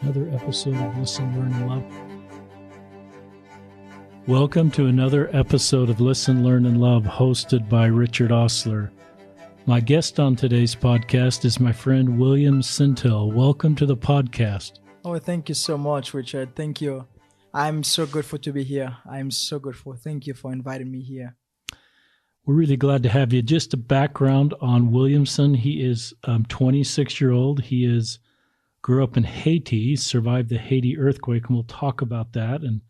another episode of Listen, Learn, and Love. Welcome to another episode of Listen, Learn, and Love, hosted by Richard Osler. My guest on today's podcast is my friend Williamson Sintyl. Welcome to the podcast. Oh, thank you so much, Richard. Thank you. I'm so grateful to be here. I'm so grateful. Thank you for inviting me here. We're really glad to have you. Just a background on Williamson. He is 26-year-old. He grew up in Haiti, survived the Haiti earthquake, and we'll talk about that. And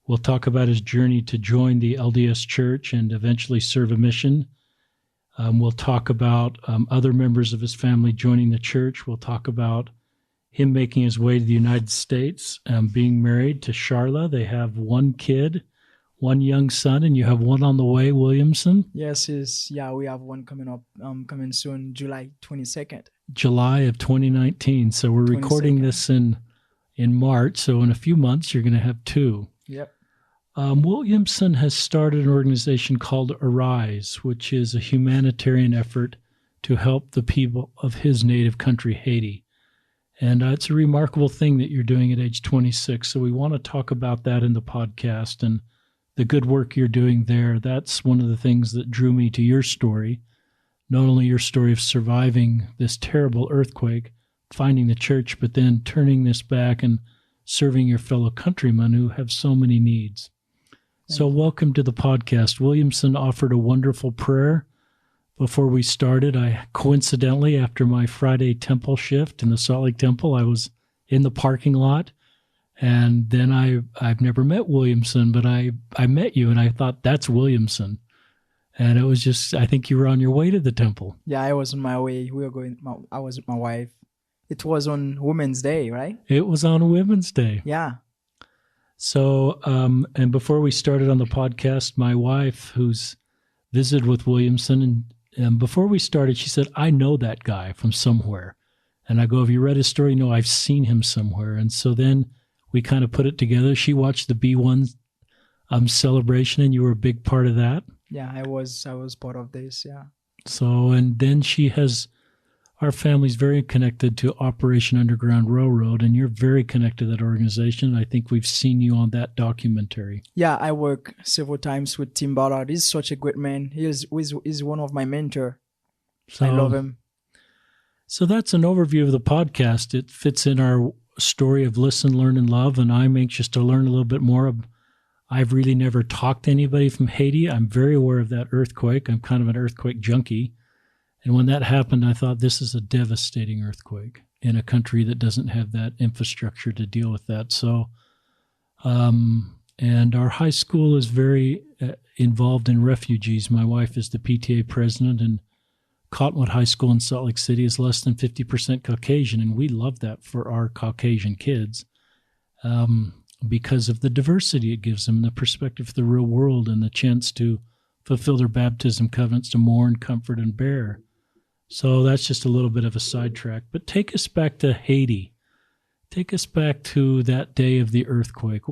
we'll talk about his journey to join the LDS Church and eventually serve a mission. We'll talk about other members of his family joining the church. We'll talk about him making his way to the United States, being married to Sharla. They have one kid, one young son, and you have one on the way, Williamson? Yes, we have one coming up, coming soon, July 22nd. July of 2019. So we're recording this in March. So in a few months, you're going to have two. Yep. Williamson has started an organization called Arise, which is a humanitarian effort to help the people of his native country, Haiti. And it's a remarkable thing that you're doing at age 26. So we want to talk about that in the podcast and the good work you're doing there. That's one of the things that drew me to your story, not only your story of surviving this terrible earthquake, finding the church, but then turning this back and serving your fellow countrymen who have so many needs. So welcome to the podcast. Williamson offered a wonderful prayer before we started. Coincidentally, after my Friday temple shift in the Salt Lake Temple, I was in the parking lot. And then I've never met Williamson, but I met you and I thought, that's Williamson. And it was just, I think you were on your way to the temple. Yeah, I was on my way. I was with my wife. It was on Women's Day, right? It was on Women's Day. Yeah. So, and before we started on the podcast, my wife, who's visited with Williamson, and before we started, she said, I know that guy from somewhere. And I go, have you read his story? No, I've seen him somewhere. And so then we kind of put it together. She watched the B1 celebration, and you were a big part of that. Yeah, I was part of this, yeah. So, and then our family's very connected to Operation Underground Railroad, and you're very connected to that organization. I think we've seen you on that documentary. Yeah, I work several times with Tim Ballard. He's such a great man. He's one of my mentors. I love him. So that's an overview of the podcast. It fits in our story of Listen, Learn, and Love, and I'm anxious to learn a little bit more. I've really never talked to anybody from Haiti. I'm very aware of that earthquake. I'm kind of an earthquake junkie. And when that happened, I thought this is a devastating earthquake in a country that doesn't have that infrastructure to deal with that. So, and our high school is very involved in refugees. My wife is the PTA president, and Cottonwood High School in Salt Lake City is less than 50% Caucasian, and we love that for our Caucasian kids because of the diversity it gives them, the perspective of the real world, and the chance to fulfill their baptism covenants to mourn, comfort, and bear. So that's just a little bit of a sidetrack. But take us back to Haiti. Take us back to that day of the earthquake.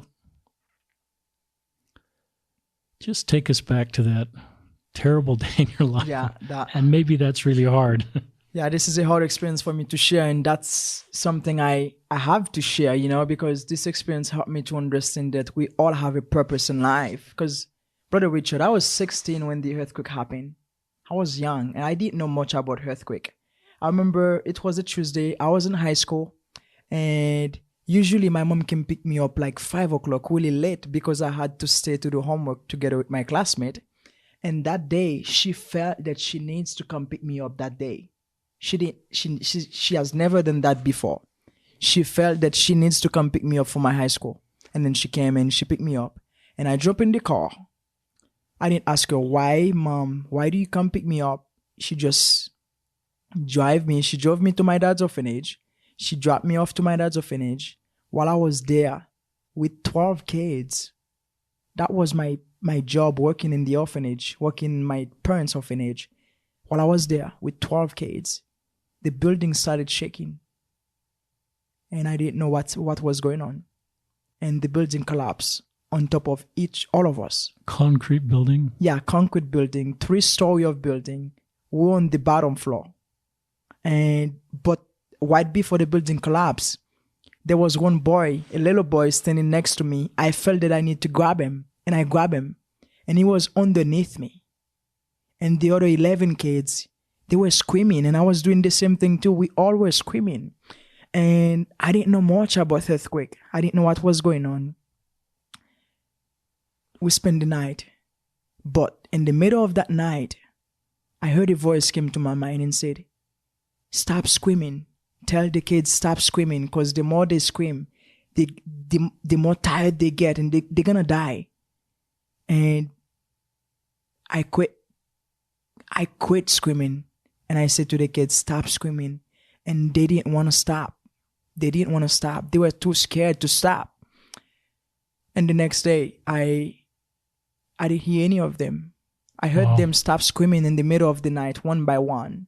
Just take us back to that terrible day in your life. Yeah, and maybe that's really hard. Yeah, this is a hard experience for me to share, and that's something I have to share, because this experience helped me to understand that we all have a purpose in life. Because, Brother Richard, I was 16 when the earthquake happened. I was young, and I didn't know much about earthquake. I remember it was a Tuesday. I was in high school, and usually my mom can pick me up like 5 o'clock really late because I had to stay to do homework together with my classmate. And that day, she felt that she needs to come pick me up that day. She has never done that before. She felt that she needs to come pick me up from my high school. And then she came and she picked me up. And I dropped in the car. I didn't ask her, why, Mom? Why do you come pick me up? She just drove me. She drove me to my dad's orphanage. She dropped me off to my dad's orphanage. While I was there with 12 kids, that was my job, working in the orphanage, working in my parents' orphanage. While I was there with 12 kids, the building started shaking. And I didn't know what was going on. And the building collapsed on top of all of us. Concrete building? Yeah, concrete building, 3-story of building. We were on the bottom floor. But right before the building collapsed, there was one boy, a little boy standing next to me. I felt that I need to grab him, and I grabbed him, and he was underneath me. And the other 11 kids, they were screaming, and I was doing the same thing too. We all were screaming. And I didn't know much about earthquake. I didn't know what was going on. We spent the night. But in the middle of that night, I heard a voice came to my mind and said, stop screaming. Tell the kids stop screaming, because the more they scream, the more tired they get, and they're going to die. And I quit screaming. And I said to the kids, stop screaming. And they didn't want to stop. They were too scared to stop. And the next day, I didn't hear any of them. I heard them stop screaming in the middle of the night, one by one,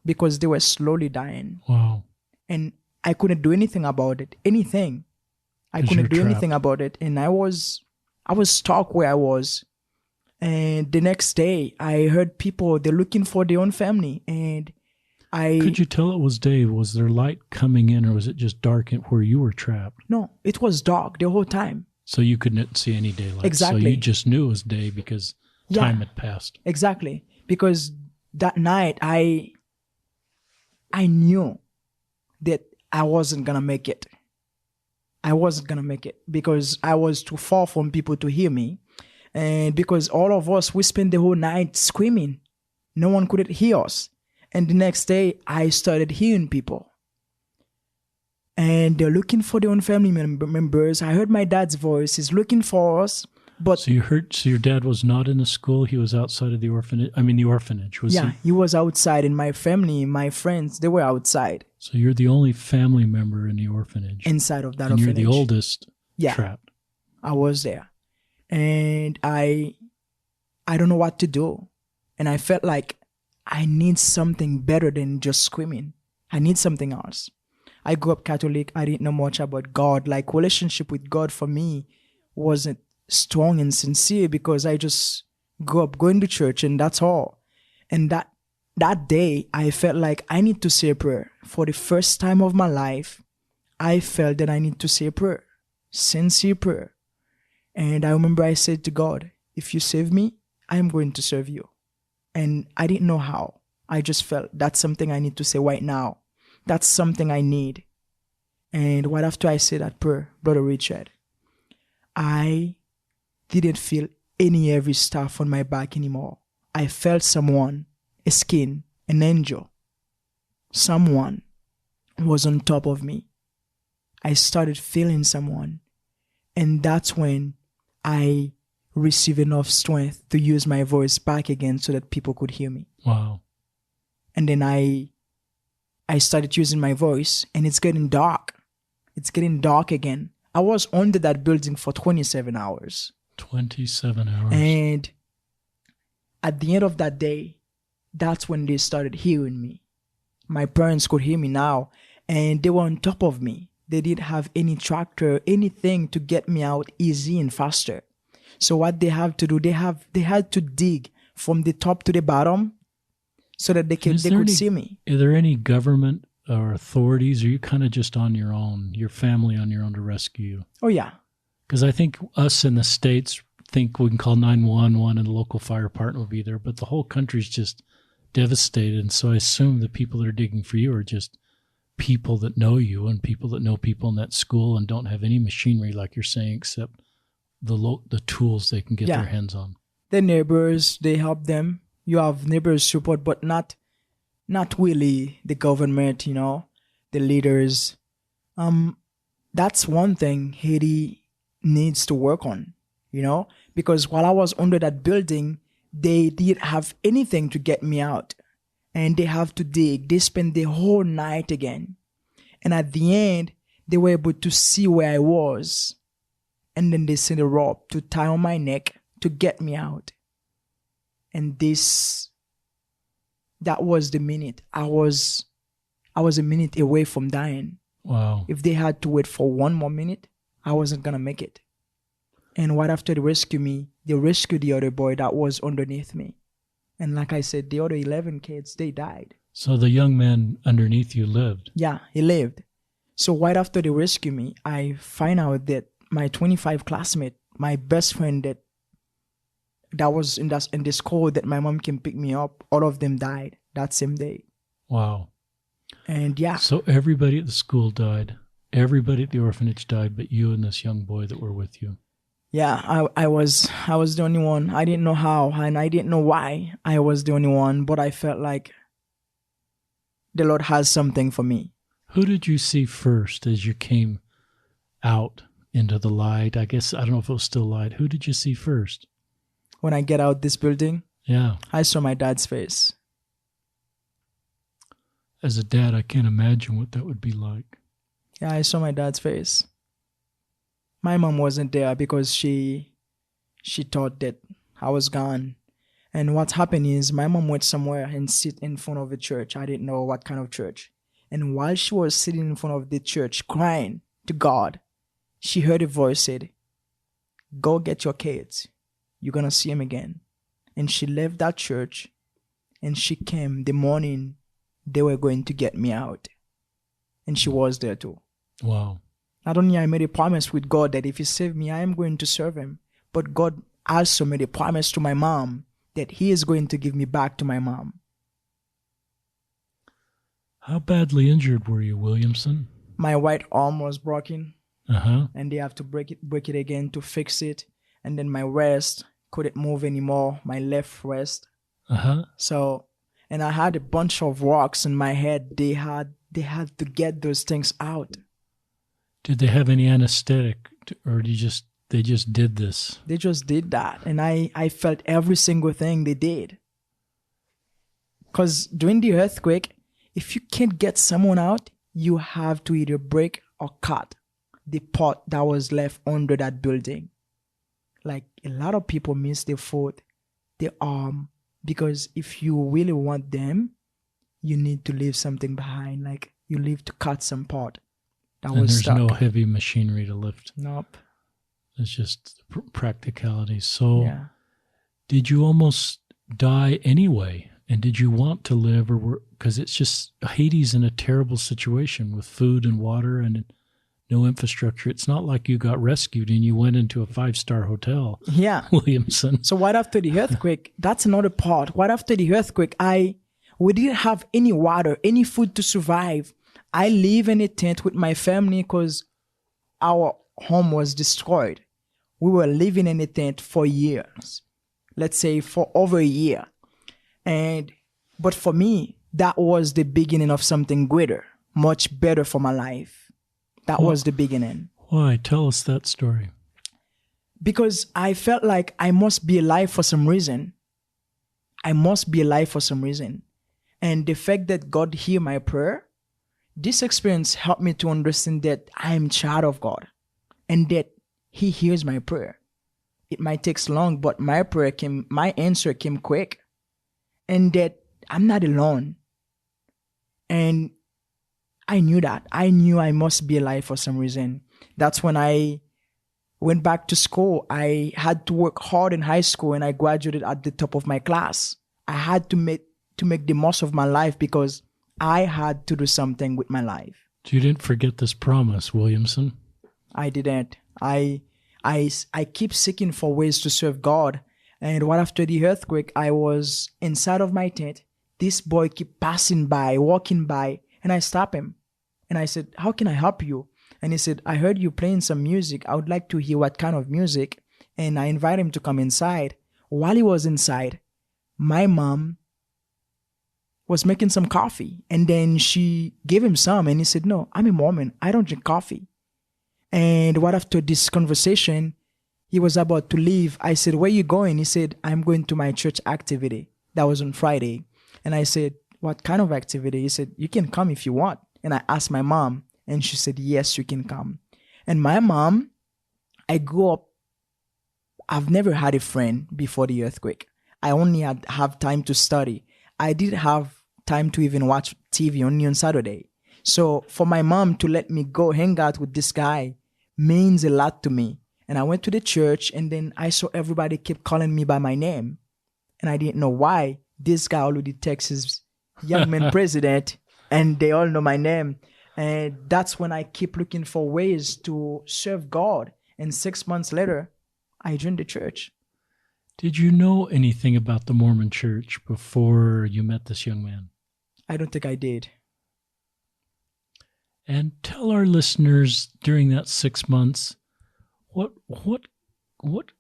because they were slowly dying. Wow. And I couldn't do anything about it. I couldn't do anything about it. And I was stuck where I was. And the next day, I heard people, they're looking for their own family. And Could you tell it was day? Was there light coming in, or was it just dark where you were trapped? No, it was dark the whole time. So you couldn't see any daylight. Exactly. So you just knew it was day because time had passed. Exactly. Because that night, I knew that I wasn't going to make it. I wasn't going to make it because I was too far from people to hear me. And because all of us, we spent the whole night screaming. No one could hear us. And the next day, I started hearing people. And they're looking for their own family members. I heard my dad's voice. He's looking for us. But so your dad was not in the school? He was outside of the orphanage? I mean, the orphanage. He was outside. And my family, my friends, they were outside. So you're the only family member in the orphanage? Inside of that orphanage. And you're the oldest trapped? I was there. And I don't know what to do. And I felt like I need something better than just screaming. I need something else. I grew up Catholic. I didn't know much about God. Like, relationship with God for me wasn't strong and sincere because I just grew up going to church and that's all. And that day, I felt like I need to say a prayer. For the first time of my life, I felt that I need to say a prayer. Sincere prayer. And I remember I said to God, if you save me, I am going to serve you. And I didn't know how. I just felt that's something I need to say right now. That's something I need. And right after I said that prayer, Brother Richard, I didn't feel any heavy stuff on my back anymore. I felt someone, a skin, an angel. Someone was on top of me. I started feeling someone. And that's when I received enough strength to use my voice back again so that people could hear me. Wow. And then I started using my voice, and it's getting dark. It's getting dark again. I was under that building for 27 hours. 27 hours. And at the end of that day, that's when they started hearing me. My parents could hear me now, and they were on top of me. They didn't have any tractor, anything to get me out easy and faster. So what they have to do, they had to dig from the top to the bottom so that they could see me. Are there any government or authorities, or are you kind of just on your own, your family on your own to rescue you? Oh, yeah. Because I think us in the States think we can call 911 and the local fire department will be there, but the whole country's just devastated. And so I assume the people that are digging for you are just people that know you and people that know people in that school and don't have any machinery, like you're saying, except the tools they can get their hands on. The neighbors, they help them. You have neighbors support, but not really the government, the leaders. That's one thing Haiti needs to work on, because while I was under that building, they didn't have anything to get me out. And they have to dig. They spent the whole night again. And at the end, they were able to see where I was. And then they sent a rope to tie on my neck to get me out. And that was the minute. I was a minute away from dying. Wow. If they had to wait for one more minute, I wasn't going to make it. And right after they rescued me, they rescued the other boy that was underneath me. And like I said, the other 11 kids, they died. So the young man underneath you lived? Yeah, he lived. So right after they rescue me, I find out that my 25 classmate, my best friend that was in the school that my mom can pick me up, all of them died that same day. Wow. And yeah. So everybody at the school died. Everybody at the orphanage died, but you and this young boy that were with you. Yeah, I was the only one. I didn't know how and I didn't know why I was the only one, but I felt like the Lord has something for me. Who did you see first as you came out into the light? I guess, I don't know if it was still light. Who did you see first? When I get out this building, yeah, I saw my dad's face. As a dad, I can't imagine what that would be like. Yeah, I saw my dad's face. My mom wasn't there because she thought that I was gone. And what happened is my mom went somewhere and sit in front of a church. I didn't know what kind of church. And while she was sitting in front of the church crying to God, she heard a voice said, "Go get your kids. You're going to see him again." And she left that church and she came the morning they were going to get me out. And she was there too. Wow. Not only I made a promise with God that if he saved me, I am going to serve him. But God also made a promise to my mom that he is going to give me back to my mom. How badly injured were you, Williamson? My right arm was broken. Uh-huh. And they have to break it again to fix it. And then my wrist couldn't move anymore, my left wrist. Uh-huh. So, and I had a bunch of rocks in my head. They had to get those things out. Did they have any anesthetic, or they just did this? They just did that, and I felt every single thing they did. Because during the earthquake, if you can't get someone out, you have to either break or cut the part that was left under that building. Like a lot of people miss their foot, their arm, because if you really want them, you need to leave something behind. Like you leave to cut some part. And there's no heavy machinery to lift. Nope. It's just practicality. So yeah. Did you almost die anyway? And did you want to live, or because it's just, Haiti's in a terrible situation with food and water and no infrastructure. It's not like you got rescued and you went into a 5-star hotel. Yeah. Williamson. So right after the earthquake, that's another part. Right after the earthquake, we didn't have any water, any food to survive. I live in a tent with my family because our home was destroyed. We were living in a tent for years. Let's say for over a year. But for me, that was the beginning of something greater, much better for my life. That was the beginning. Why? Tell us that story. Because I felt like I must be alive for some reason. I must be alive for some reason. And the fact that God heard my prayer, this experience helped me to understand that I am a child of God and that he hears my prayer. It might take long, but my answer came quick, and that I'm not alone. And I knew that. I knew I must be alive for some reason. That's when I went back to school. I had to work hard in high school and I graduated at the top of my class. I had to make the most of my life because I had to do something with my life. You didn't forget this promise, Williamson. I didn't. I keep seeking for ways to serve God. And right after the earthquake, I was inside of my tent. This boy kept passing by, walking by, and I stopped him. And I said, "How can I help you?" And he said, "I heard you playing some music. I would like to hear what kind of music." And I invited him to come inside. While he was inside, my mom was making some coffee. And then she gave him some. And he said, "No, I'm a Mormon. I don't drink coffee." And right after this conversation, he was about to leave. I said, "Where are you going?" He said, "I'm going to my church activity." That was on Friday. And I said, "What kind of activity?" He said, "You can come if you want." And I asked my mom, and she said, "Yes, you can come." And my mom, I grew up, I've never had a friend before the earthquake. I only have time to study. I didn't have time to even watch TV, only on Saturday. So for my mom to let me go hang out with this guy means a lot to me. And I went to the church, and then I saw everybody keep calling me by my name. And I didn't know why. This guy already texts his young man president, and they all know my name. And that's when I keep looking for ways to serve God. And 6 months later, I joined the church. Did you know anything about the Mormon church before you met this young man? I don't think I did. And tell our listeners during that 6 months, what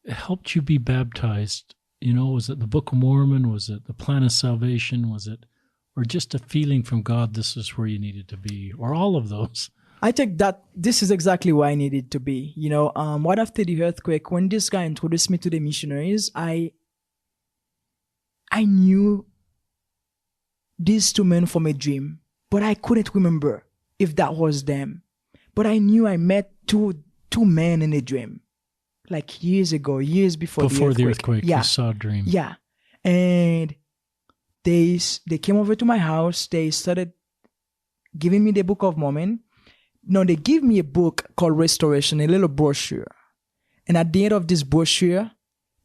helped you be baptized? You know, was it the Book of Mormon? Was it the plan of salvation? Was it, or just a feeling from God, this is where you needed to be, or all of those? I think that this is exactly where I needed to be. You know, right after the earthquake, when this guy introduced me to the missionaries, I knew these two men from a dream, but I couldn't remember if that was them. But I knew I met two men in a dream, like years ago, years before the earthquake. Yeah. You saw a dream. Yeah. And they came over to my house. They started giving me the Book of Mormon. No, they gave me a book called Restoration, a little brochure. And at the end of this brochure,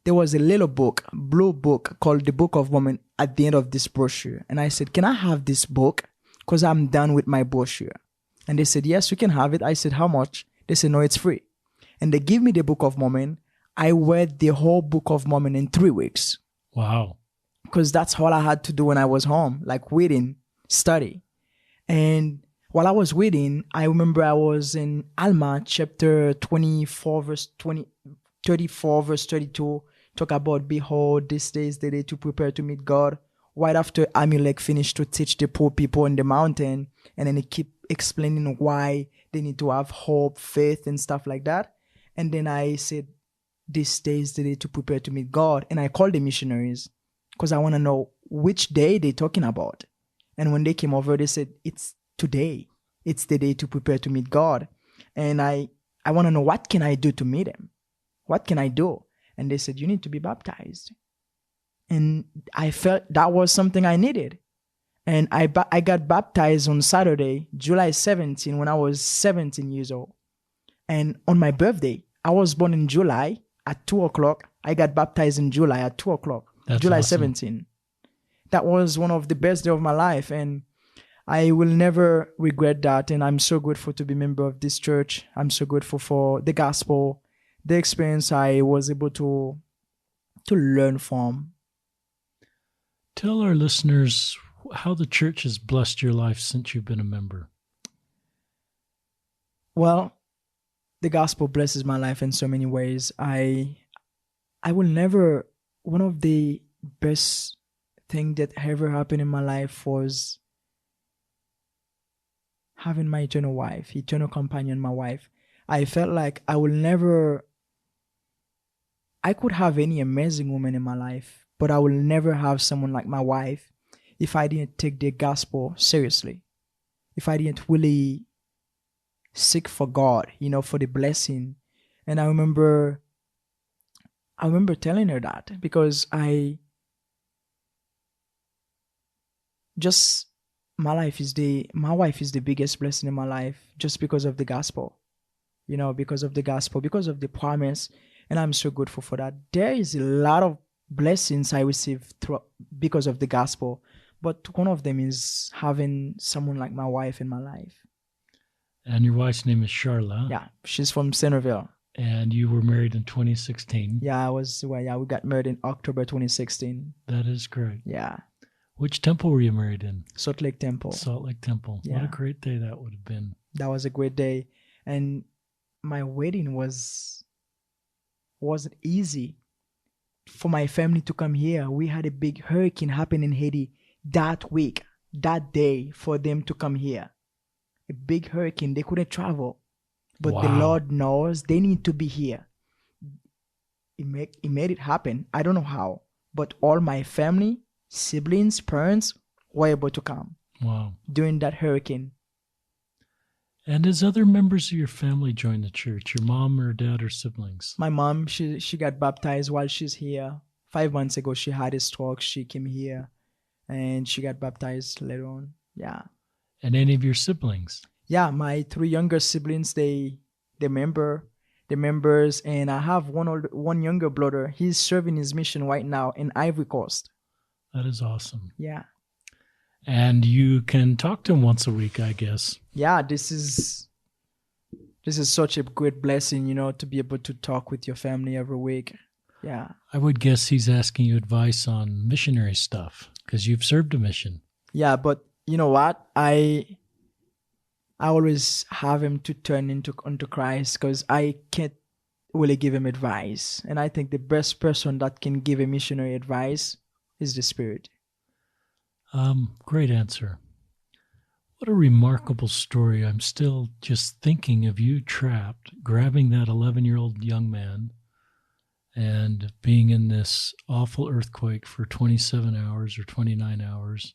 there was a little book, blue book called the Book of Mormon at the end of this brochure. And I said, can I have this book? Because I'm done with my brochure. And they said, yes, you can have it. I said, how much? They said, no, it's free. And they gave me the Book of Mormon. I read the whole Book of Mormon in 3 weeks. Wow. Because that's all I had to do when I was home, like reading, study. And while I was reading, I remember I was in Alma, chapter 24, verse 34, verse 32, talk about, behold, this day is the day to prepare to meet God. Right after Amulek finished to teach the poor people in the mountain, and then he keep explaining why they need to have hope, faith, and stuff like that. And then I said, this day is the day to prepare to meet God. And I called the missionaries because I want to know which day they're talking about. And when they came over, they said, it's today. It's the day to prepare to meet God. And I want to know, what can I do to meet him? What can I do? And they said, you need to be baptized. And I felt that was something I needed. And I got baptized on Saturday, July 17, when I was 17 years old. And on my birthday, I was born in July at 2 o'clock. I got baptized in July at 2 o'clock, That's July awesome. 17. That was one of the best days of my life. And I will never regret that. And I'm so grateful to be a member of this church. I'm so grateful for the gospel, the experience I was able to learn from. Tell our listeners how the church has blessed your life since you've been a member. Well, the gospel blesses my life in so many ways. I will never, one of the best thing that ever happened in my life was having my eternal wife, eternal companion, my wife. I felt like I could have any amazing woman in my life, but I will never have someone like my wife if I didn't take the gospel seriously. If I didn't really seek for God, for the blessing. And I remember telling her that because my wife is the biggest blessing in my life just because of the gospel, because of the gospel, because of the promise. And I'm so grateful for that. There is a lot of blessings I received because of the gospel, but one of them is having someone like my wife in my life. And your wife's name is Sharla. Yeah, she's from Centerville. And you were married in 2016. Yeah, we got married in October 2016. That is great. Yeah. Which temple were you married in? Salt Lake Temple. Salt Lake Temple. Yeah. What a great day that would have been. That was a great day. And my wedding wasn't easy for my family to come here. We had a big hurricane happen in Haiti that week, that day, for them to come here. A big hurricane. They couldn't travel. But Wow. The Lord knows they need to be here. He made it happen. I don't know how. But all my family, siblings, parents were able to come. Wow. During that hurricane. And as other members of your family join the church, your mom or dad or siblings? My mom, she got baptized while she's here. 5 months ago, she had a stroke. She came here and she got baptized later on. Yeah. And any of your siblings? Yeah, my 3 younger siblings, they members, and I have one younger brother. He's serving his mission right now in Ivory Coast. That is awesome. Yeah. And you can talk to him once a week, I guess. Yeah, this is such a great blessing, to be able to talk with your family every week. Yeah. I would guess he's asking you advice on missionary stuff because you've served a mission. Yeah, but you know what? I always have him to turn onto Christ because I can't really give him advice. And I think the best person that can give a missionary advice is the Spirit. Great answer. What a remarkable story. I'm still just thinking of you trapped, grabbing that 11-year-old young man and being in this awful earthquake for 27 hours or 29 hours.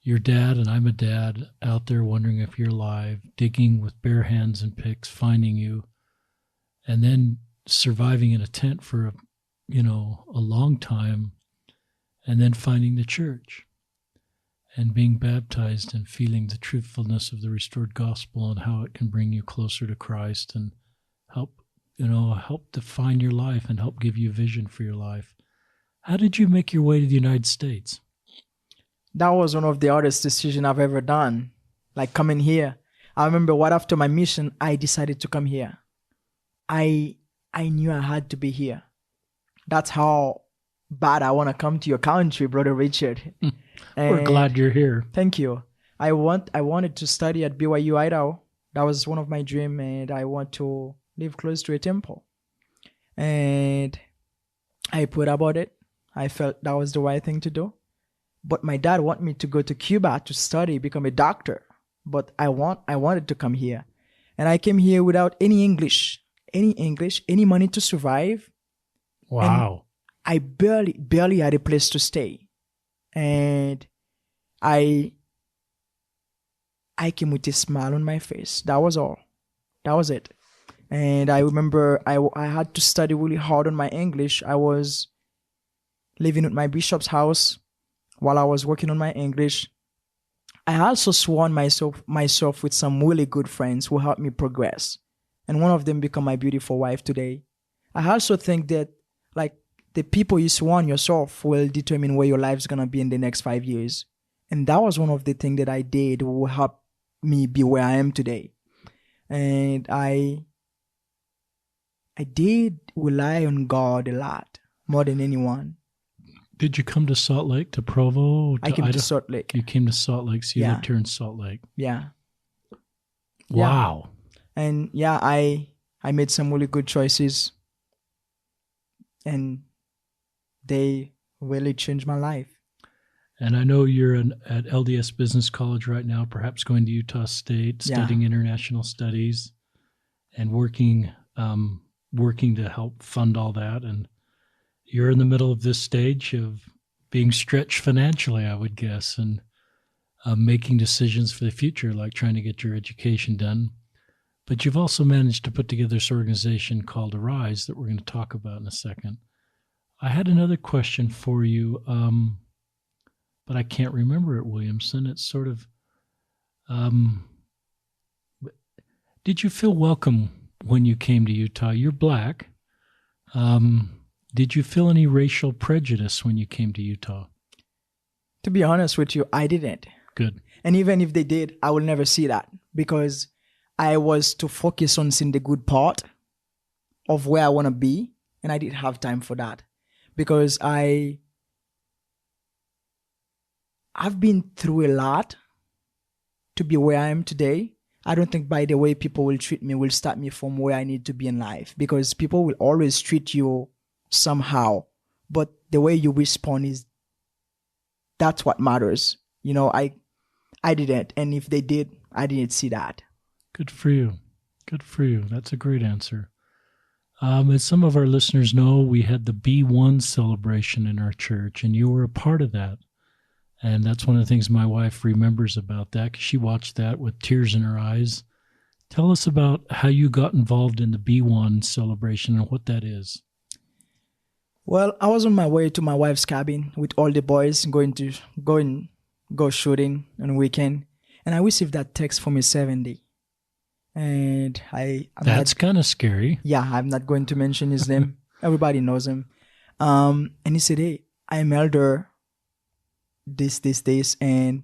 Your dad, and I'm a dad, out there wondering if you're alive, digging with bare hands and picks, finding you, and then surviving in a tent for a long time, and then finding the church and being baptized and feeling the truthfulness of the restored gospel and how it can bring you closer to Christ and help define your life and help give you vision for your life. How did you make your way to the United States? That was one of the hardest decisions I've ever done, like coming here. I remember right after my mission, I decided to come here. I knew I had to be here. That's how bad I want to come to your country, Brother Richard. We're glad you're here. Thank you. I wanted to study at BYU, Idaho. That was one of my dreams, and I want to live close to a temple. And I prayed about it. I felt that was the right thing to do. But my dad wanted me to go to Cuba to study, become a doctor. But I wanted to come here. And I came here without any English, any money to survive. Wow. And I barely had a place to stay. And I came with a smile on my face. That was all. That was it. And I remember I had to study really hard on my English. I was living at my bishop's house while I was working on my English. I also surround myself with some really good friends who helped me progress. And one of them became my beautiful wife today. I also think that the people you surround yourself will determine where your life's going to be in the next 5 years. And that was one of the things that I did who helped me be where I am today. And I did rely on God a lot, more than anyone. Did you come to Salt Lake, to Provo? I came to Salt Lake. You came to Salt Lake, so you lived here in Salt Lake. Yeah. Wow. Yeah. And I made some really good choices. And they really changed my life. And I know you're at LDS Business College right now, perhaps going to Utah State, studying international studies and working to help fund all that. And you're in the middle of this stage of being stretched financially, I would guess, and making decisions for the future, like trying to get your education done. But you've also managed to put together this organization called Arise that we're going to talk about in a second. I had another question for you, but I can't remember it, Williamson. It's sort of, did you feel welcome when you came to Utah? You're Black. Did you feel any racial prejudice when you came to Utah? To be honest with you, I didn't. Good. And even if they did, I will never see that because I was too focused on seeing the good part of where I want to be, and I didn't have time for that. Because I've been through a lot to be where I am today. I don't think by the way people will treat me will stop me from where I need to be in life. Because people will always treat you somehow. But the way you respond that's what matters. I didn't. And if they did, I didn't see that. Good for you. Good for you. That's a great answer. As some of our listeners know, we had the B1 celebration in our church, and you were a part of that. And that's one of the things my wife remembers about that, because she watched that with tears in her eyes. Tell us about how you got involved in the B1 celebration and what that is. Well, I was on my way to my wife's cabin with all the boys going to go shooting on the weekend, and I received that text from a 70. And that's kind of scary. Yeah, I'm not going to mention his name. Everybody knows him. And he said, "Hey, I'm elder this, and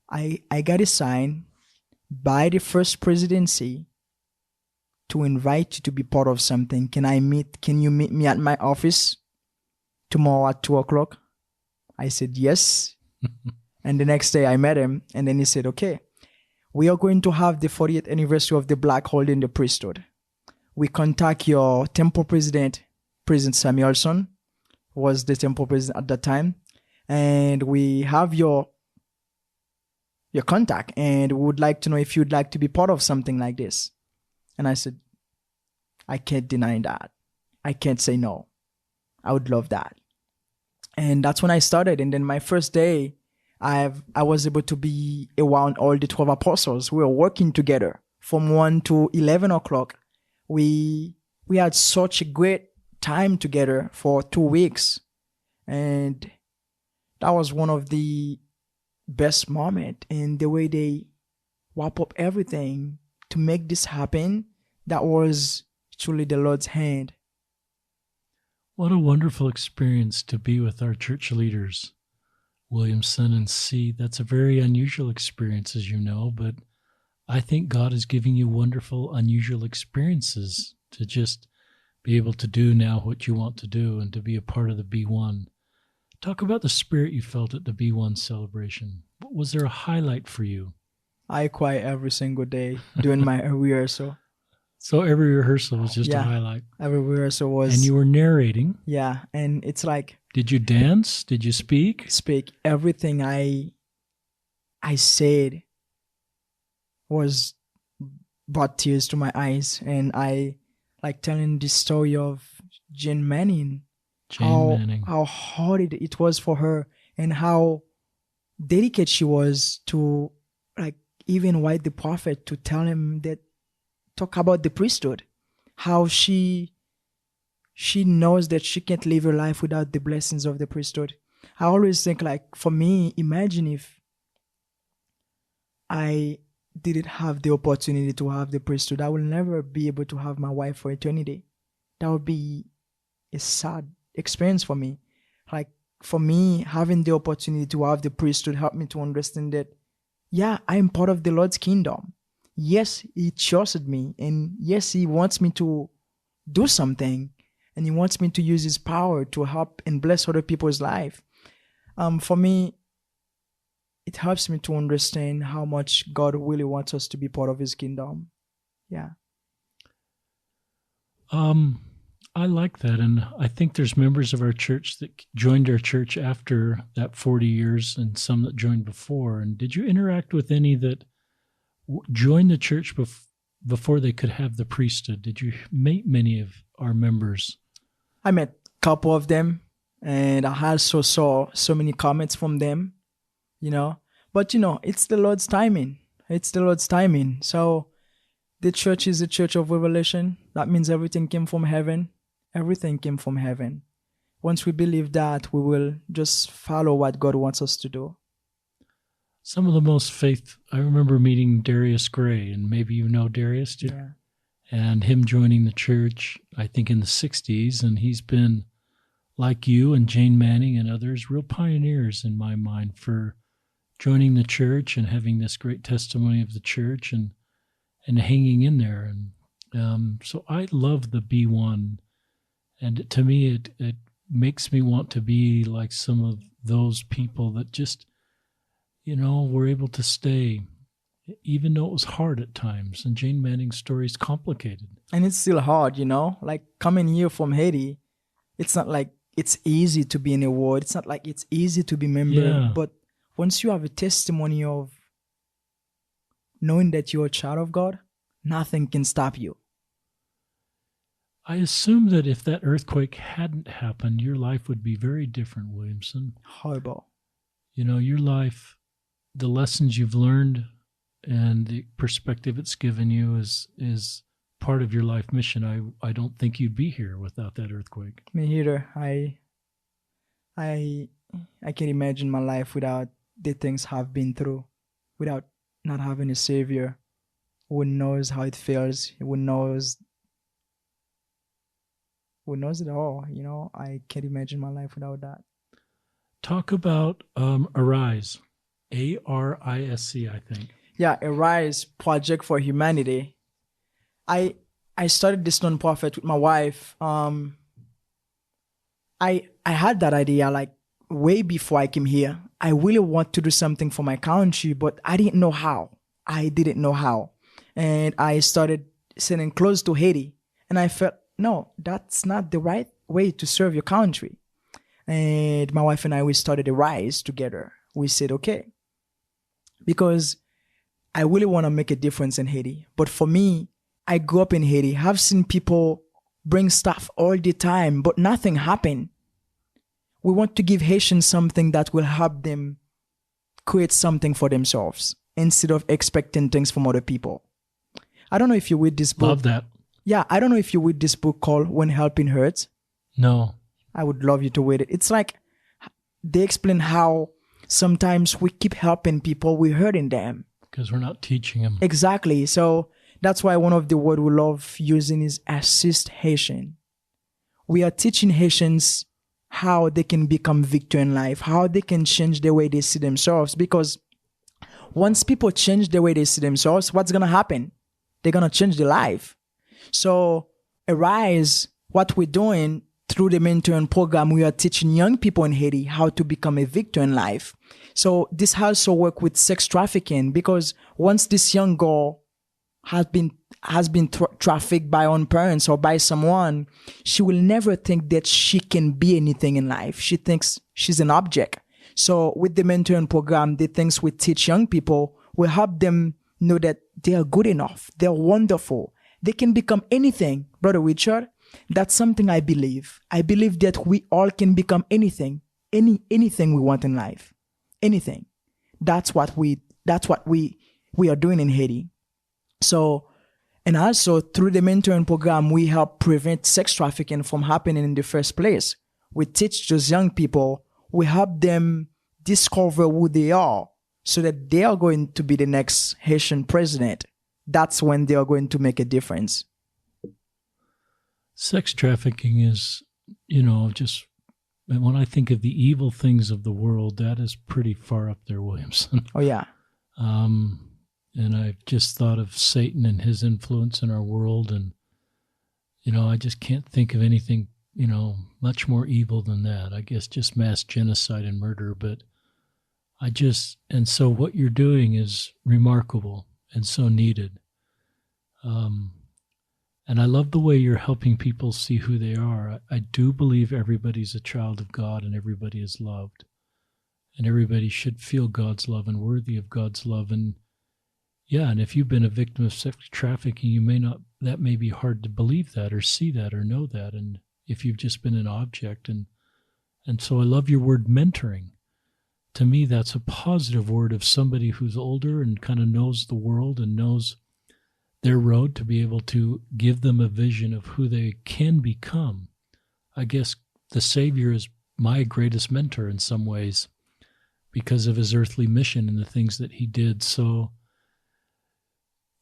I got a sign by the first presidency to invite you to be part of something. Can you meet me at my office tomorrow at 2 o'clock? I said yes. And the next day I met him, and then he said, okay, we are going to have the 40th anniversary of the Black holding the priesthood. We contact your temple president, President Samuelson, was the temple president at that time, and we have your contact, and we would like to know if you'd like to be part of something like this. And I said, I can't deny that. I can't say no. I would love that. And that's when I started. And then my first day, I was able to be around all the 12 apostles. We were working together from 1 to 11 o'clock. We had such a great time together for 2 weeks. And that was one of the best moments. And the way they wrap up everything to make this happen, that was truly the Lord's hand. What a wonderful experience to be with our church leaders, Williamson, and see. That's a very unusual experience, as you know, but I think God is giving you wonderful, unusual experiences to just be able to do now what you want to do and to be a part of the B1. Talk about the spirit you felt at the B1 celebration. Was there a highlight for you? I cry every single day during my rehearsal. So every rehearsal was just a highlight. Every rehearsal was. And you were narrating. Yeah, and it's like. Did you dance? Did you speak? Speak. Everything I said was brought tears to my eyes, and I like telling the story of Jane Manning. How hard it was for her, and how dedicated she was to like even write the prophet to tell him that. Talk about the priesthood, how she knows that she can't live her life without the blessings of the priesthood. I always think, like, for me, imagine if I didn't have the opportunity to have the priesthood. I will never be able to have my wife for eternity. That would be a sad experience for me. Like, for me, having the opportunity to have the priesthood helped me to understand that, yeah, I am part of the Lord's kingdom. Yes, he trusted me, and yes, he wants me to do something, and he wants me to use his power to help and bless other people's life. For me, it helps me to understand how much God really wants us to be part of his kingdom. Yeah. I like that, and I think there's members of our church that joined our church after that 40 years, and some that joined before. And did you interact with any that joined the church before they could have the priesthood? Did you meet many of our members? I met a couple of them, and I also saw so many comments from them, But, it's the Lord's timing. It's the Lord's timing. So the church is a church of revelation. That means everything came from heaven. Everything came from heaven. Once we believe that, we will just follow what God wants us to do. Some of the most I remember meeting Darius Gray, and maybe you know Darius, too? Yeah. And him joining the church, I think in the 60s, and he's been, like you and Jane Manning and others, real pioneers in my mind for joining the church and having this great testimony of the church and hanging in there. And so I love the B1, and to me it makes me want to be like some of those people that just were able to stay, even though it was hard at times. And Jane Manning's story is complicated. And it's still hard, Like coming here from Haiti, it's not like it's easy to be in a ward. It's not like it's easy to be a member. Yeah. But once you have a testimony of knowing that you're a child of God, nothing can stop you. I assume that if that earthquake hadn't happened, your life would be very different, Williamson. Horrible. Your life, the lessons you've learned and the perspective it's given you is part of your life mission. I don't think you'd be here without that earthquake. Me either. I can't imagine my life without the things I've been through, without not having a savior who knows how it feels, who knows it all. I can't imagine my life without that. Talk about Arise. ARISC, I think. Yeah, Arise Project for Humanity. I started this nonprofit with my wife. I had that idea like way before I came here. I really want to do something for my country, but I didn't know how. And I started sitting close to Haiti, and I felt, no, that's not the right way to serve your country. And my wife and I, we started a rise together. We said, okay, because I really want to make a difference in Haiti. But for me, I grew up in Haiti. I've seen people bring stuff all the time, but nothing happened. We want to give Haitians something that will help them create something for themselves instead of expecting things from other people. I don't know if you read this book. Love that. Yeah, I don't know if you read this book called When Helping Hurts. No. I would love you to read it. It's like they explain how sometimes we keep helping people, we're hurting them. Because we're not teaching them. Exactly. So that's why one of the words we love using is assist Haitian. We are teaching Haitians how they can become victor in life, how they can change the way they see themselves. Because once people change the way they see themselves, what's going to happen? They're going to change their life. So Arise, what we're doing through the mentoring program, we are teaching young people in Haiti how to become a victor in life. So this also work with sex trafficking, because once this young girl has been trafficked by her parents or by someone, she will never think that she can be anything in life. She thinks she's an object. So with the mentoring program, the things we teach young people will help them know that they are good enough. They're wonderful. They can become anything. Brother Richard, that's something I believe. I believe that we all can become anything, anything we want in life. Anything. That's what we are doing in Haiti. So, and also through the mentoring program, we help prevent sex trafficking from happening in the first place. We teach those young people, we help them discover who they are so that they are going to be the next Haitian president. That's when they are going to make a difference. Sex trafficking is, just when I think of the evil things of the world, that is pretty far up there, Williamson. Oh, yeah. And I've just thought of Satan and his influence in our world. And, I just can't think of anything, much more evil than that. I guess just mass genocide and murder. But and so what you're doing is remarkable and so needed. And I love the way you're helping people see who they are. I do believe everybody's a child of God and everybody is loved. And everybody should feel God's love and worthy of God's love. And and if you've been a victim of sex trafficking, that may be hard to believe that or see that or know that. And if you've just been an object. And so I love your word mentoring. To me, that's a positive word of somebody who's older and kind of knows the world and knows their road, to be able to give them a vision of who they can become. I guess the Savior is my greatest mentor in some ways because of his earthly mission and the things that he did. So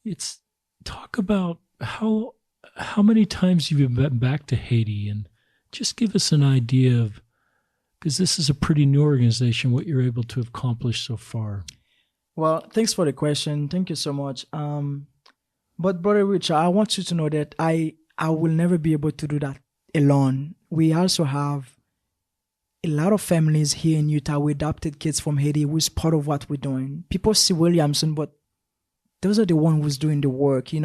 it's talk about how many times you've been back to Haiti, and just give us an idea of, because this is a pretty new organization, what you're able to accomplish so far. Well, thanks for the question. Thank you so much. But Brother Richard, I want you to know that I will never be able to do that alone. We also have a lot of families here in Utah with adopted kids from Haiti who's part of what we're doing. People see Williamson, but those are the ones who's doing the work, I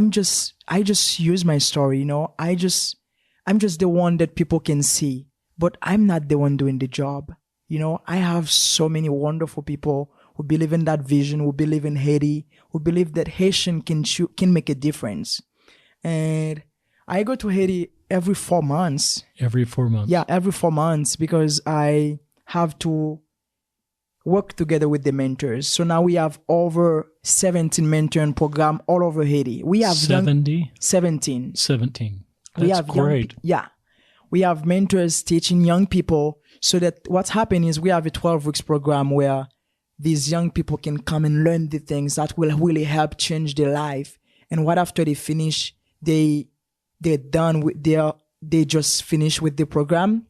just use my story, I'm just the one that people can see, but I'm not the one doing the job. I have so many wonderful people who believe in that vision, who believe in Haiti, who believe that Haitian can make a difference. And I go to Haiti every 4 months. Every 4 months? Yeah, every 4 months, because I have to work together with the mentors. So now we have over 17 mentoring program all over Haiti. We have 17. 17. That's great. We have mentors teaching young people, so that what's happening is we have a 12 weeks program where these young people can come and learn the things that will really help change their life. And right after they finish, they're done with they just finish with the program.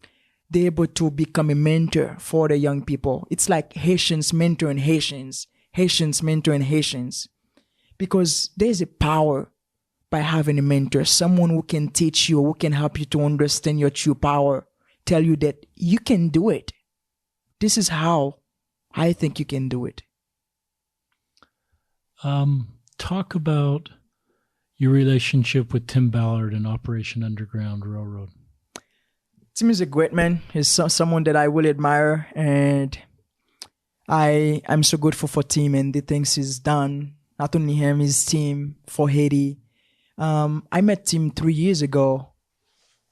they're able to become a mentor for the young people. It's like Haitians mentoring Haitians, Haitians mentoring Haitians, because there's a power by having a mentor, someone who can teach you, who can help you to understand your true power, tell you that you can do it. This is how I think you can do it. Talk about your relationship with Tim Ballard and Operation Underground Railroad. Tim is a great man. He's someone that I really admire, and I'm so grateful for Tim and the things he's done. Not only him, his team for Haiti. I met Tim 3 years ago,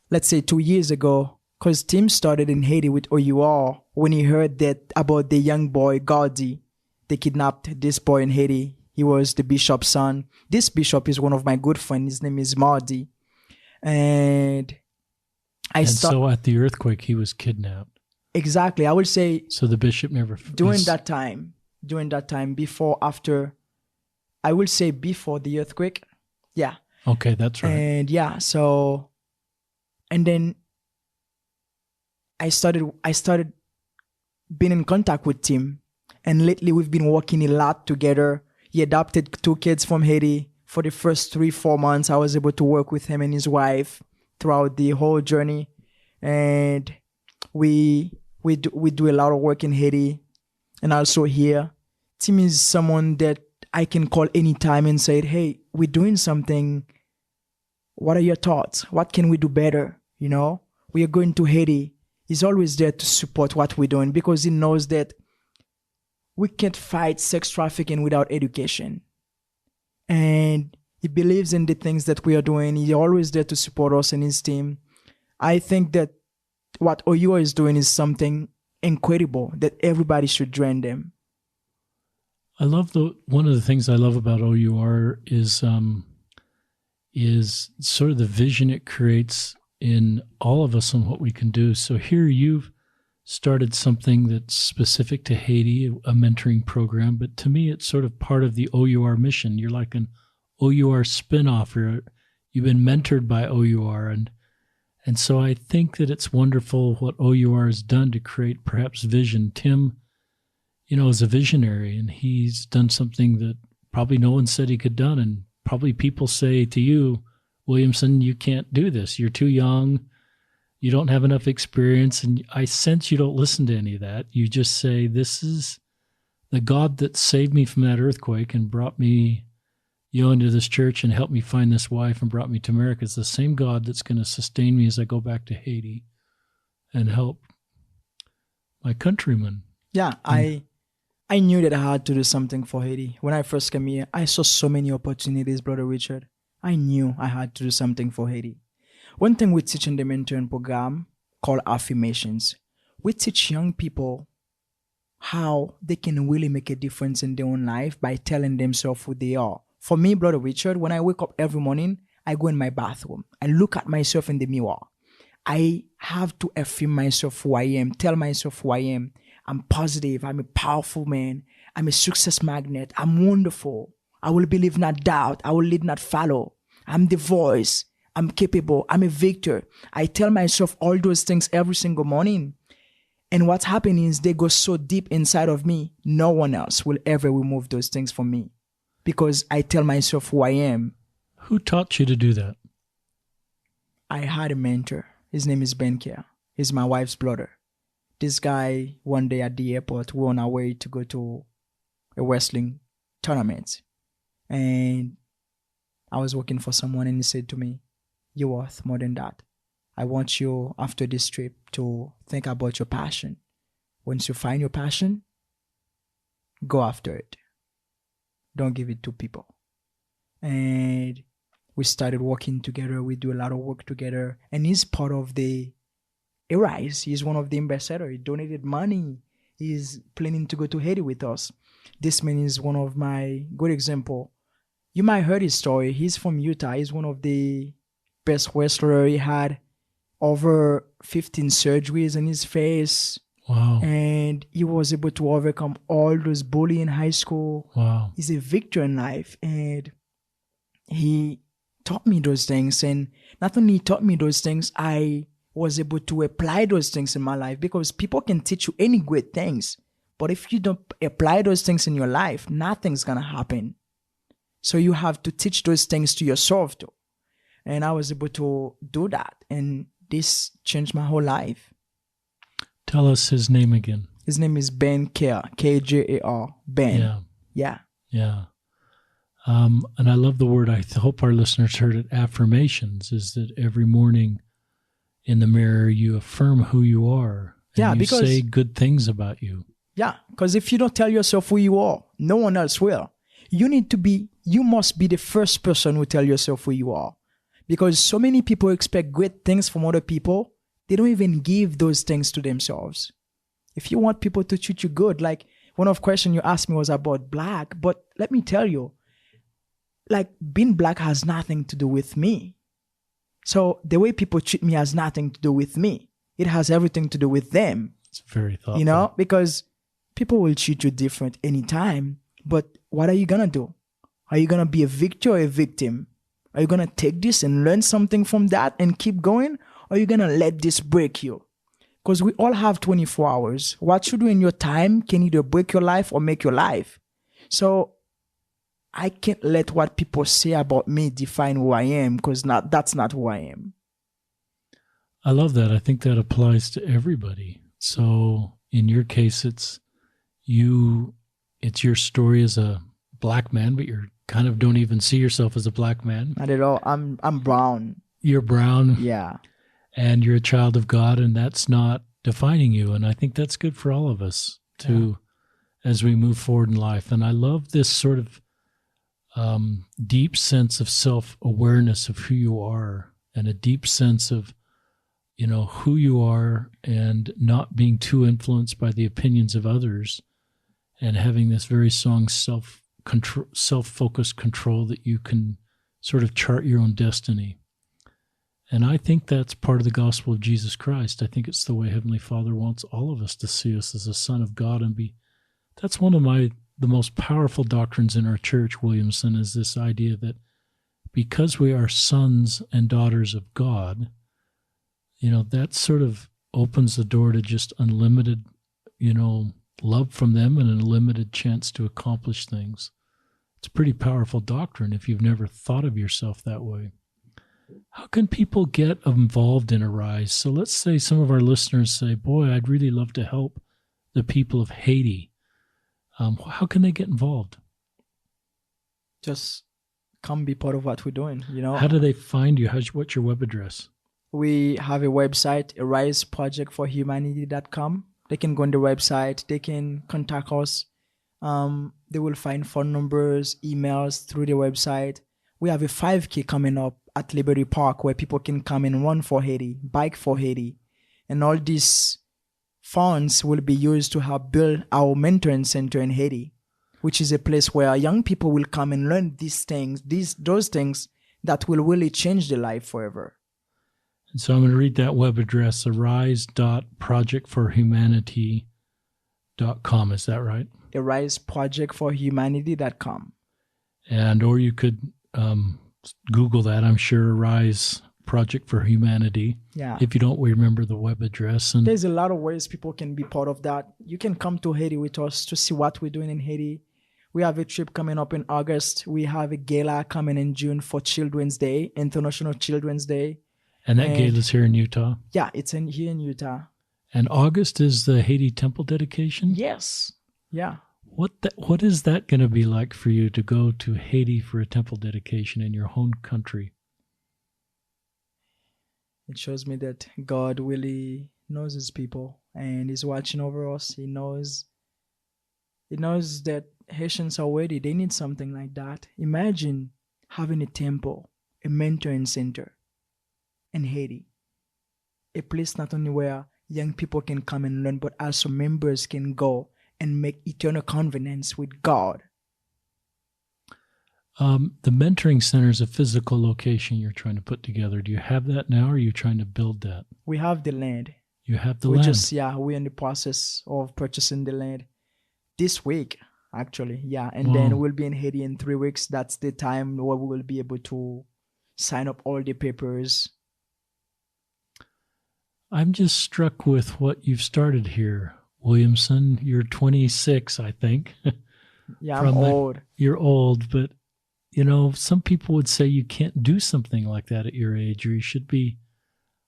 let's say 2 years ago, because Tim started in Haiti with OUR when he heard that about the young boy, Gaudi. They kidnapped this boy in Haiti. He was the bishop's son. This bishop is one of my good friends. His name is Mardi. And so at the earthquake, he was kidnapped. Exactly. I would say. So the bishop never. During that time, before, after, I will say before the earthquake. Yeah. Okay, that's right. And yeah, so, and then I started being in contact with Tim, and lately we've been working a lot together. He adopted 2 kids from Haiti. For the first 3-4 months, I was able to work with him and his wife throughout the whole journey, and we do a lot of work in Haiti and also here. Tim is someone that I can call anytime and say, hey, we're doing something. What are your thoughts? What can we do better? You know, we are going to Haiti. He's always there to support what we're doing because he knows that we can't fight sex trafficking without education. And he believes in the things that we are doing. He's always there to support us and his team. I think that what OUR is doing is something incredible that everybody should join them. I love one of the things I love about OUR is sort of the vision it creates in all of us on what we can do. So here you've started something that's specific to Haiti, a mentoring program, but to me it's sort of part of the OUR mission. You're like an OUR spinoff. You've been mentored by OUR, and so I think that it's wonderful what OUR has done to create perhaps vision. Tim, is a visionary, and he's done something that probably no one said he could done, and probably people say to you, Williamson, you can't do this. You're too young. You don't have enough experience, and I sense you don't listen to any of that. You just say, this is the God that saved me from that earthquake and brought me into this church and helped me find this wife and brought me to America. It's the same God that's going to sustain me as I go back to Haiti and help my countrymen. Yeah, I knew that I had to do something for Haiti. When I first came here, I saw so many opportunities, Brother Richard. I knew I had to do something for Haiti. One thing we teach in the mentoring program called affirmations. We teach young people how they can really make a difference in their own life by telling themselves who they are. For me, Brother Richard, when I wake up every morning, I go in my bathroom. I look at myself in the mirror. I have to affirm myself who I am, tell myself who I am. I'm positive. I'm a powerful man. I'm a success magnet. I'm wonderful. I will believe, not doubt. I will lead, not follow. I'm the voice. I'm capable. I'm a victor. I tell myself all those things every single morning. And what's happening is they go so deep inside of me, no one else will ever remove those things from me because I tell myself who I am. Who taught you to do that? I had a mentor. His name is Ben Kerr. He's my wife's brother. This guy, one day at the airport, we were on our way to go to a wrestling tournament. And I was working for someone and he said to me, you're worth more than that. I want you, after this trip, to think about your passion. Once you find your passion, go after it. Don't give it to people. And we started working together. We do a lot of work together. And he's part of the Arise. He's one of the ambassadors. He donated money. He's planning to go to Haiti with us. This man is one of my good example. You might heard his story. He's from Utah. He's one of the best wrestler. He had over 15 surgeries in his face. Wow. And he was able to overcome all those bullying in high school. Wow. He's a victor in life. And he taught me those things. And not only taught me those things, I was able to apply those things in my life, because people can teach you any great things, but if you don't apply those things in your life, nothing's gonna happen. So you have to teach those things to yourself too. And I was able to do that, and this changed my whole life. Tell us his name again. His name is Ben Kjar, Kjar, Ben. Yeah. Yeah. Yeah. And I love the word, I hope our listeners heard it, affirmations, is that every morning in the mirror you affirm who you are. And Yeah, you because say good things about you. Yeah, because if you don't tell yourself who you are, no one else will. You must be the first person who tell yourself who you are. Because so many people expect great things from other people, they don't even give those things to themselves. If you want people to treat you good, like one of the questions you asked me was about black, but let me tell you, like being black has nothing to do with me. So the way people treat me has nothing to do with me. It has everything to do with them. It's very thoughtful. Because people will treat you different anytime, but what are you going to do? Are you going to be a victor or a victim? Are you going to take this and learn something from that and keep going? Or are you going to let this break you? Because we all have 24 hours. What you do in your time can either break your life or make your life. So I can't let what people say about me define who I am, because that's not who I am. I love that. I think that applies to everybody. So in your case, it's your story as a black man, but you kind of don't even see yourself as a black man. Not at all. I'm brown. You're brown. Yeah. And you're a child of God, and that's not defining you. And I think that's good for all of us as we move forward in life. And I love this sort of deep sense of self-awareness of who you are, and a deep sense of, who you are, and not being too influenced by the opinions of others, and having this very strong self-focused control that you can sort of chart your own destiny. And I think that's part of the gospel of Jesus Christ. I think it's the way Heavenly Father wants all of us to see us as a son of God and be. That's one of the most powerful doctrines in our church, Williamson, is this idea that because we are sons and daughters of God, that sort of opens the door to just unlimited, love from them and an unlimited chance to accomplish things. It's a pretty powerful doctrine if you've never thought of yourself that way. How can people get involved in Arise? So let's say some of our listeners say, boy, I'd really love to help the people of Haiti. How can they get involved? Just come be part of what we're doing, How do they find you? What's your web address? We have a website, ariseprojectforhumanity.com. They can go on the website. They can contact us. They will find phone numbers, emails through the website. We have a 5K coming up at Liberty Park where people can come and run for Haiti, bike for Haiti. And all these funds will be used to help build our mentoring center in Haiti, which is a place where young people will come and learn these things, those things that will really change their life forever. And so I'm going to read that web address, arise.projectforhumanity.com. Is that right? ariseprojectforhumanity.com. Or you could Google that, I'm sure, Arise Project for Humanity. Yeah. If you don't remember the web address. And there's a lot of ways people can be part of that. You can come to Haiti with us to see what we're doing in Haiti. We have a trip coming up in August. We have a gala coming in June for Children's Day, International Children's Day. And that gala's here in Utah? Yeah, it's here in Utah. And August is the Haiti temple dedication? Yes. Yeah. What is that going to be like for you to go to Haiti for a temple dedication in your own country? It shows me that God really knows his people and he's watching over us. He knows that Haitians are ready. They need something like that. Imagine having a temple, a mentoring center in Haiti. A place not only where young people can come and learn, but also members can go and make eternal covenants with God. The mentoring center is a physical location you're trying to put together. Do you have that now, or are you trying to build that? We have the land. You have the land? We're in the process of purchasing the land this week, actually. Yeah, and then we'll be in Haiti in 3 weeks. That's the time where we will be able to sign up all the papers. I'm just struck with what you've started here, Williamson. You're 26, I think. Yeah, I'm old. You're old, but some people would say you can't do something like that at your age, or you should be.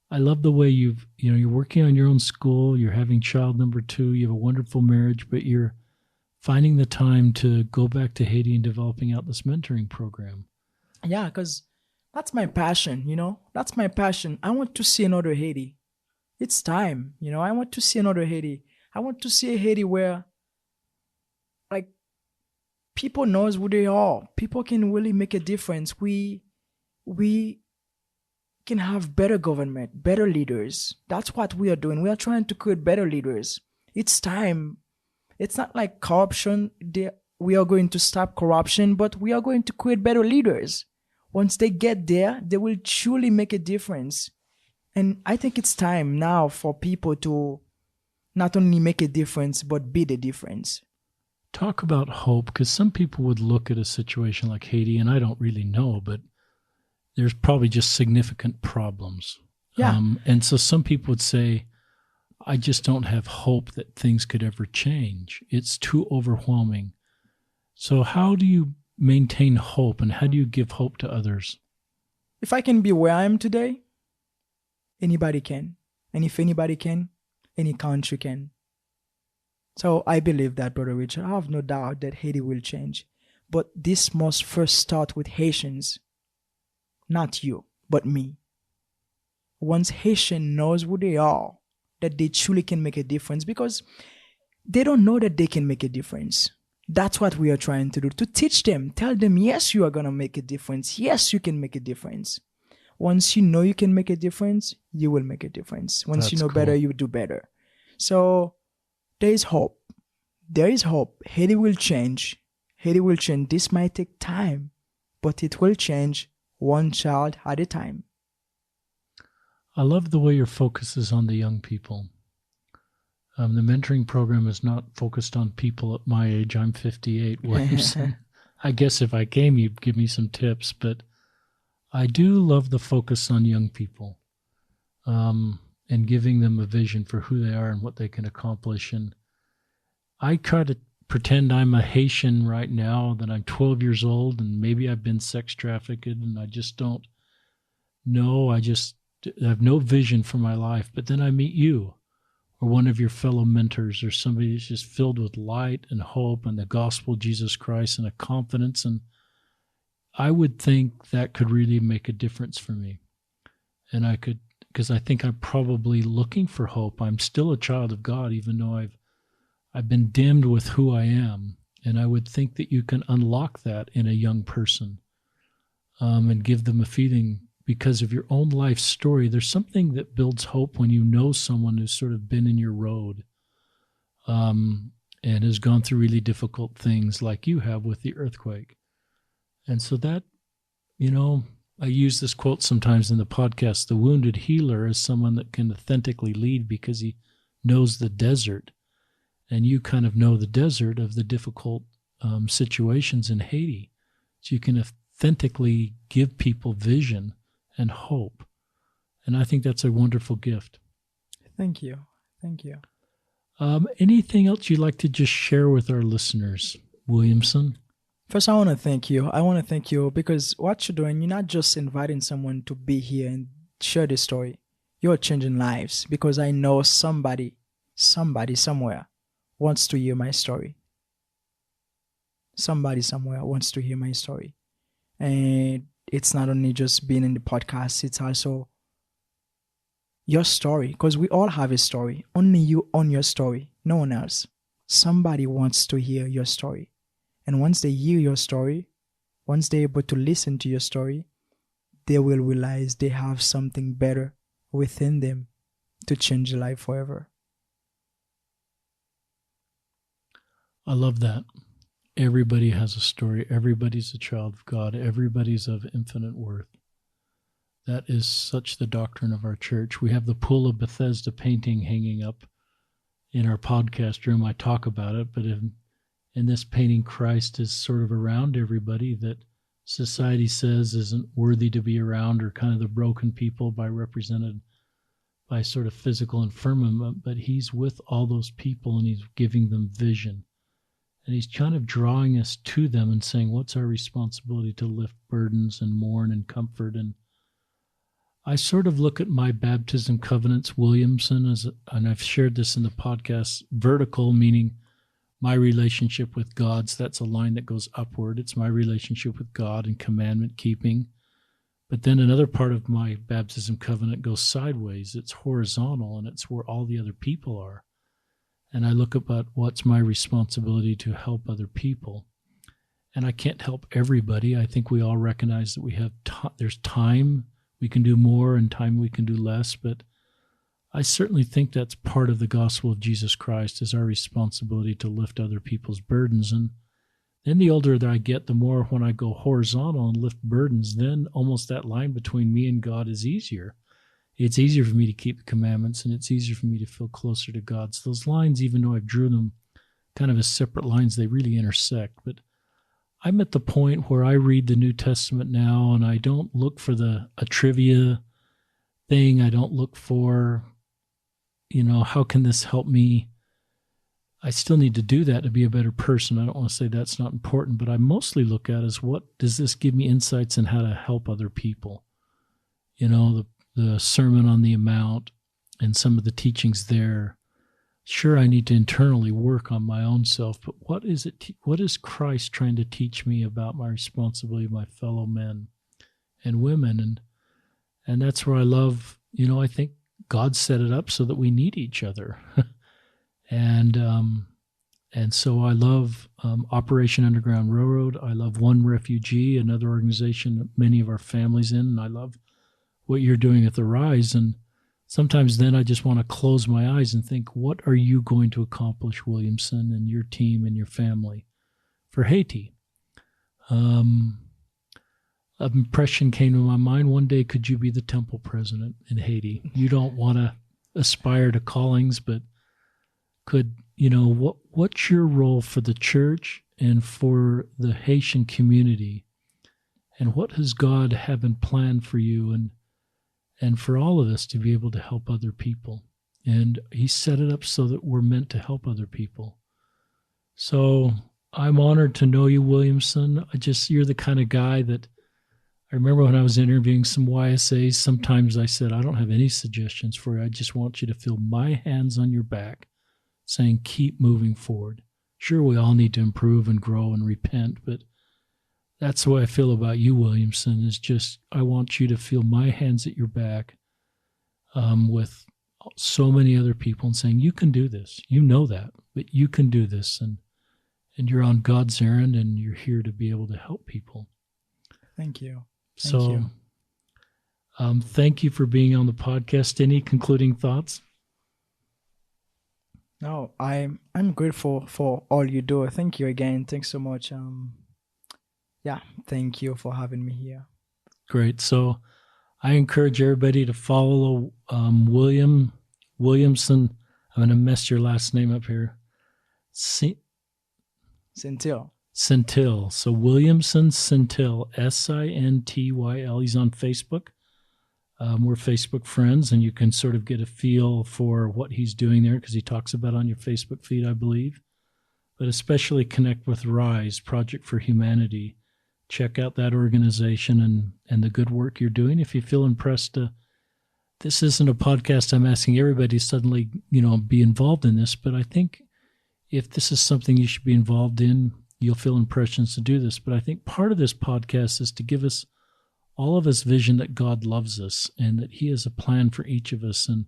I love the way you're working on your own school, you're having child number 2, you have a wonderful marriage, but you're finding the time to go back to Haiti and developing out this mentoring program. Yeah, because that's my passion, That's my passion. I want to see another Haiti. It's time, I want to see another Haiti. I want to see a Haiti where, like, people knows who they are. People can really make a difference. We can have better government, better leaders. That's what we are doing. We are trying to create better leaders. It's time. It's not like corruption. We are going to stop corruption, but we are going to create better leaders. Once they get there, they will truly make a difference. And I think it's time now for people to not only make a difference, but be the difference. Talk about hope, because some people would look at a situation like Haiti, and I don't really know, but there's probably just significant problems. Yeah. And so some people would say, I just don't have hope that things could ever change. It's too overwhelming. So how do you maintain hope, and how do you give hope to others? If I can be where I am today, anybody can. And if anybody can, any country can. So I believe that, Brother Richard. I have no doubt that Haiti will change. But this must first start with Haitians. Not you, but me. Once Haitian knows who they are, that they truly can make a difference, because they don't know that they can make a difference. That's what we are trying to do, to teach them, tell them, yes, you are going to make a difference. Yes, you can make a difference. Once you know you can make a difference, you will make a difference. Once you know better, you do better. So there is hope. There is hope. Haiti will change. Haiti will change. This might take time, but it will change one child at a time. I love the way your focus is on the young people. The mentoring program is not focused on people at my age. I'm 58, Williamson. I guess if I came, you'd give me some tips, but I do love the focus on young people, and giving them a vision for who they are and what they can accomplish. And I try to pretend I'm a Haitian right now, that I'm 12 years old, and maybe I've been sex trafficked, and I just don't know. I have no vision for my life. But then I meet you, or one of your fellow mentors, or somebody who's just filled with light and hope and the gospel of Jesus Christ and a confidence. And I would think that could really make a difference for me. And I could, because I think I'm probably looking for hope. I'm still a child of God, even though I've been dimmed with who I am. And I would think that you can unlock that in a young person, and give them a feeling, because of your own life story. There's something that builds hope when you know someone who's sort of been in your road, and has gone through really difficult things like you have with the earthquake. And so that, I use this quote sometimes in the podcast, the wounded healer is someone that can authentically lead because he knows the desert. And you kind of know the desert of the difficult situations in Haiti. So you can authentically give people vision and hope. And I think that's a wonderful gift. Thank you. Thank you. Anything else you'd like to just share with our listeners, Williamson? First, I want to thank you. I want to thank you because what you're doing, you're not just inviting someone to be here and share this story. You're changing lives, because I know somebody somewhere wants to hear my story. Somebody somewhere wants to hear my story. And it's not only just being in the podcast, it's also your story, because we all have a story. Only you own your story, no one else. Somebody wants to hear your story. And once they hear your story, once they're able to listen to your story, they will realize they have something better within them to change their life forever. I love that. Everybody has a story. Everybody's a child of God. Everybody's of infinite worth. That is such the doctrine of our church. We have the Pool of Bethesda painting hanging up in our podcast room. I talk about it, but in this painting, Christ is sort of around everybody that society says isn't worthy to be around, or kind of the broken people represented by sort of physical infirmity, but he's with all those people and he's giving them vision. And he's kind of drawing us to them and saying, what's our responsibility to lift burdens and mourn and comfort? And I sort of look at my baptism covenants, Williamson, and I've shared this in the podcast, vertical, meaning my relationship with God's. That's a line that goes upward. It's my relationship with God and commandment keeping. But then another part of my baptism covenant goes sideways. It's horizontal, and it's where all the other people are. And I look about what's my responsibility to help other people. And I can't help everybody. I think we all recognize that we have there's time we can do more and time we can do less. But I certainly think that's part of the gospel of Jesus Christ, is our responsibility to lift other people's burdens. And then the older that I get, the more when I go horizontal and lift burdens, then almost that line between me and God is easier. It's easier for me to keep the commandments, and it's easier for me to feel closer to God. So those lines, even though I've drew them kind of as separate lines, they really intersect. But I'm at the point where I read the New Testament now, and I don't look for a trivia thing. I don't look for, how can this help me? I still need to do that to be a better person. I don't want to say that's not important, but I mostly look at is, what does this give me insights in how to help other people? The Sermon on the Mount and some of the teachings there. Sure, I need to internally work on my own self, but what is Christ trying to teach me about my responsibility to my fellow men and women? And that's where I love, I think God set it up so that we need each other. And so I love Operation Underground Railroad. I love One Refugee, another organization that many of our families in, and I love what you're doing at the Rise. And sometimes then I just want to close my eyes and think, what are you going to accomplish, Williamson, and your team and your family for Haiti? An impression came to my mind. One day, could you be the temple president in Haiti? You don't want to aspire to callings, but what's your role for the church and for the Haitian community? And what has God have in plan for you and for all of us to be able to help other people? And he set it up so that we're meant to help other people. So I'm honored to know you, Williamson. You're the kind of guy that I remember when I was interviewing some YSAs, sometimes I said, I don't have any suggestions for you. I just want you to feel my hands on your back saying, keep moving forward. Sure, we all need to improve and grow and repent, but that's the way I feel about you, Williamson, is just I want you to feel my hands at your back with so many other people and saying, you can do this. You know that, but you can do this. And you're on God's errand, and you're here to be able to help people. Thank you. Thank you for being on the podcast. Any concluding thoughts? No, I'm grateful for all you do. Thank you again. Thanks so much. Thank you for having me here. Great. So I encourage everybody to follow Williamson. I'm going to mess your last name up here. Sintyl. Sintyl. So Williamson Sintyl, Sintyl. He's on Facebook. We're Facebook friends, and you can sort of get a feel for what he's doing there because he talks about it on your Facebook feed, I believe. But especially connect with RISE, Project for Humanity. Check out that organization and the good work you're doing. If you feel impressed, this isn't a podcast I'm asking everybody to suddenly, be involved in this, but I think if this is something you should be involved in, you'll feel impressions to do this. But I think part of this podcast is to give us all of us vision that God loves us and that he has a plan for each of us. And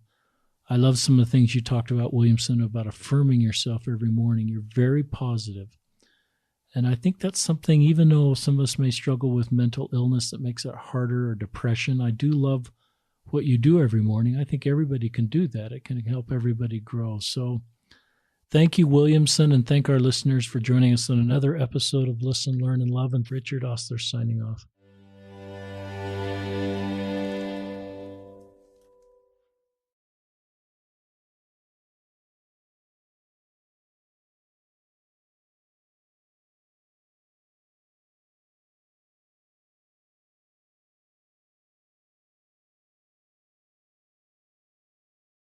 I love some of the things you talked about, Williamson, about affirming yourself every morning. You're very positive. And I think that's something, even though some of us may struggle with mental illness that makes it harder, or depression, I do love what you do every morning. I think everybody can do that. It can help everybody grow. So thank you, Williamson, and thank our listeners for joining us on another episode of Listen, Learn, and Love. And Richard Ostler signing off.